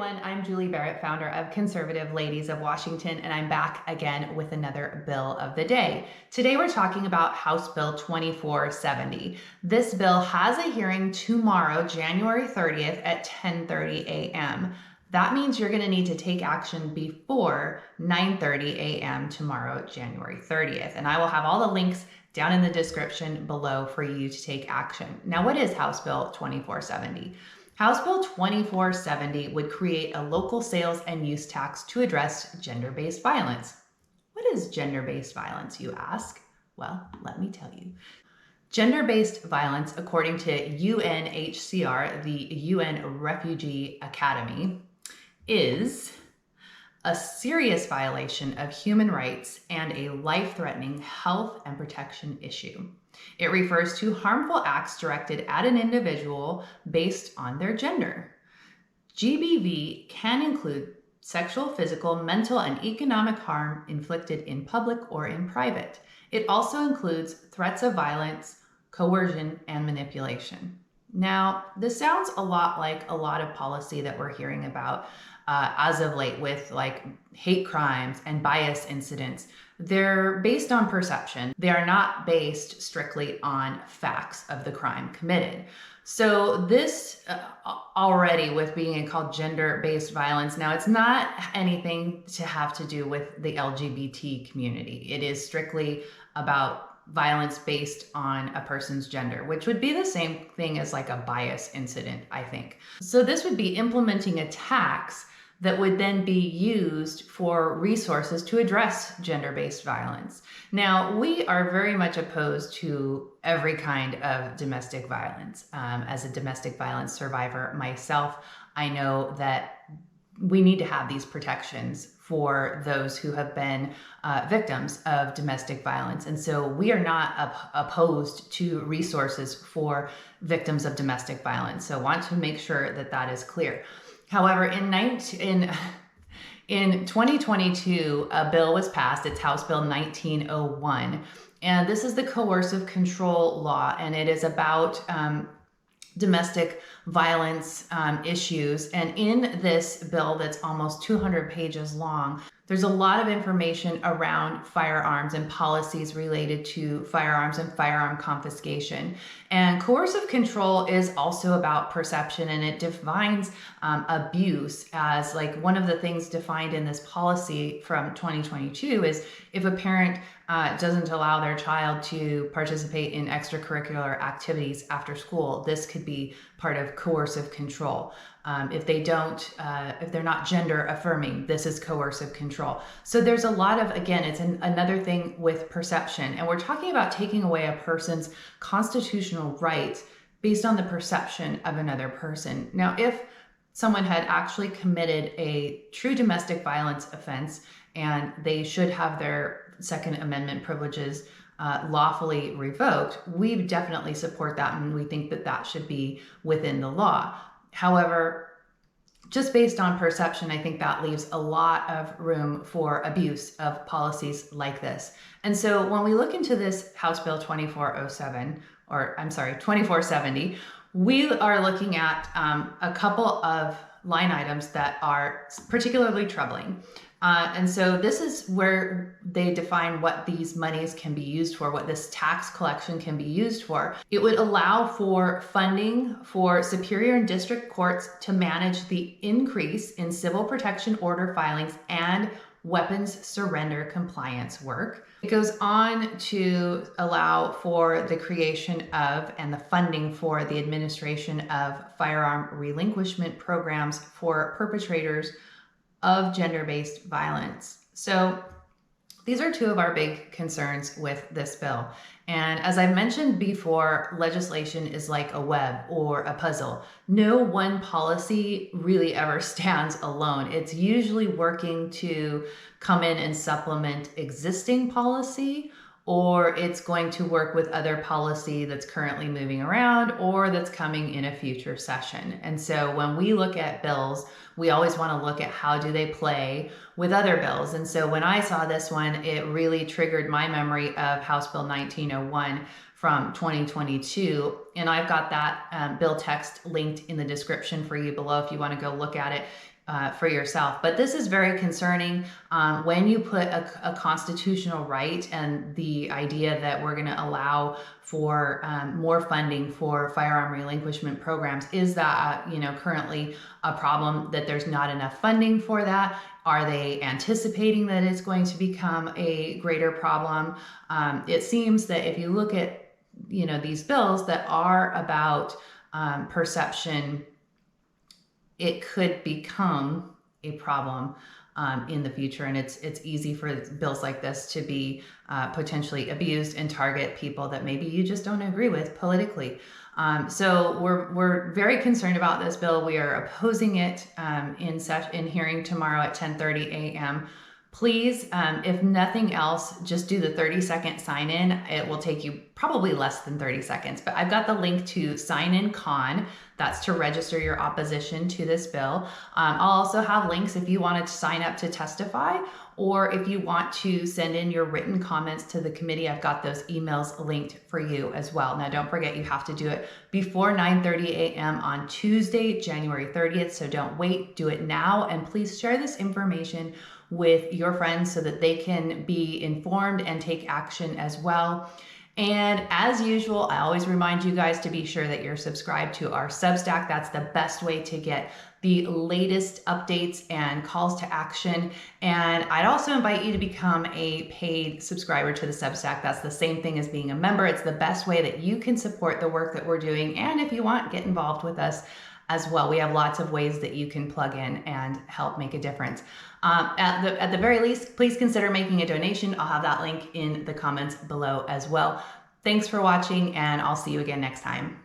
everyone, I'm Julie Barrett, founder of Conservative Ladies of Washington, and I'm back again with another bill of the day. Today we're talking about House Bill 2470. This bill has a hearing tomorrow, January 30th at 10:30 a.m. That means you're going to need to take action before 9:30 a.m. tomorrow, January 30th, and I will have all the links down in the description below for you to take action. Now, what is House Bill 2470? House Bill 2470 would create a local sales and use tax to address gender-based violence. What is gender-based violence, you ask? Well, let me tell you. Gender-based violence, according to UNHCR, the UN Refugee Academy, is a serious violation of human rights and a life-threatening health and protection issue. It refers to harmful acts directed at an individual based on their gender. GBV can include sexual, physical, mental, and economic harm inflicted in public or in private. It also includes threats of violence, coercion, and manipulation. Now, this sounds a lot like a lot of policy that we're hearing about as of late with like hate crimes and bias incidents. They're based on perception. They are not based strictly on facts of the crime committed. So this already with being called gender-based violence, now it's not anything to have to do with the LGBT community. It is strictly about violence based on a person's gender, which would be the same thing as like a bias incident, I think. So this would be implementing a tax that would then be used for resources to address gender-based violence. Now, we are very much opposed to every kind of domestic violence. As a domestic violence survivor myself, I know that we need to have these protections for those who have been victims of domestic violence. And so we are not opposed to resources for victims of domestic violence. So I want to make sure that that is clear. However, in 2022, a bill was passed. It's House Bill 1901. And this is the coercive control law, and it is about domestic violence issues. And in this bill that's almost 200 pages long, there's a lot of information around firearms and policies related to firearms and firearm confiscation. And coercive control is also about perception, and it defines abuse as like one of the things defined in this policy from 2022 is if a parent doesn't allow their child to participate in extracurricular activities after school, this could be part of coercive control. If they're not gender affirming, this is coercive control. So there's a lot of, again, it's another thing with perception. And we're talking about taking away a person's constitutional rights based on the perception of another person. Now, if someone had actually committed a true domestic violence offense and they should have their Second Amendment privileges lawfully revoked, we definitely support that, and we think that that should be within the law. However, just based on perception, I think that leaves a lot of room for abuse of policies like this. And so when we look into this House Bill 2470, we are looking at a couple of line items that are particularly troubling. And so this is where they define what these monies can be used for, what this tax collection can be used for. It would allow for funding for superior and district courts to manage the increase in civil protection order filings and weapons surrender compliance work. It goes on to allow for the creation of and the funding for the administration of firearm relinquishment programs for perpetrators of gender-based violence. So these are two of our big concerns with this bill. And as I mentioned before, legislation is like a web or a puzzle. No one policy really ever stands alone. It's usually working to come in and supplement existing policy, or it's going to work with other policy that's currently moving around or that's coming in a future session. And so when we look at bills, we always want to look at how do they play with other bills. And so when I saw this one, it really triggered my memory of House Bill 1901 from 2022. And I've got that bill text linked in the description for you below if you want to go look at it. for yourself. But this is very concerning when you put a constitutional right and the idea that we're going to allow for more funding for firearm relinquishment programs. Is that currently a problem that there's not enough funding for that? Are they anticipating that it's going to become a greater problem? It seems that if you look at these bills that are about perception, it could become a problem in the future, and it's easy for bills like this to be potentially abused and target people that maybe you just don't agree with politically. So we're very concerned about this bill. We are opposing it in hearing tomorrow at 10:30 a.m. Please, if nothing else, just do the 30-second sign in. It will take you probably less than 30 seconds, but I've got the link to Sign In Con. That's to register your opposition to this bill. I'll also have links if you wanted to sign up to testify, or if you want to send in your written comments to the committee. I've got those emails linked for you as well. Now, don't forget, you have to do it before 9:30 a.m. on Tuesday, January 30th. So don't wait, do it now. And please share this information with your friends so that they can be informed and take action as well. And as usual, I always remind you guys to be sure that you're subscribed to our Substack. That's the best way to get the latest updates and calls to action. And I'd also invite you to become a paid subscriber to the Substack. That's the same thing as being a member. It's the best way that you can support the work that we're doing. And if you want, get involved with us as well. We have lots of ways that you can plug in and help make a difference. At the very least, please consider making a donation. I'll have that link in the comments below as well. Thanks for watching, and I'll see you again next time.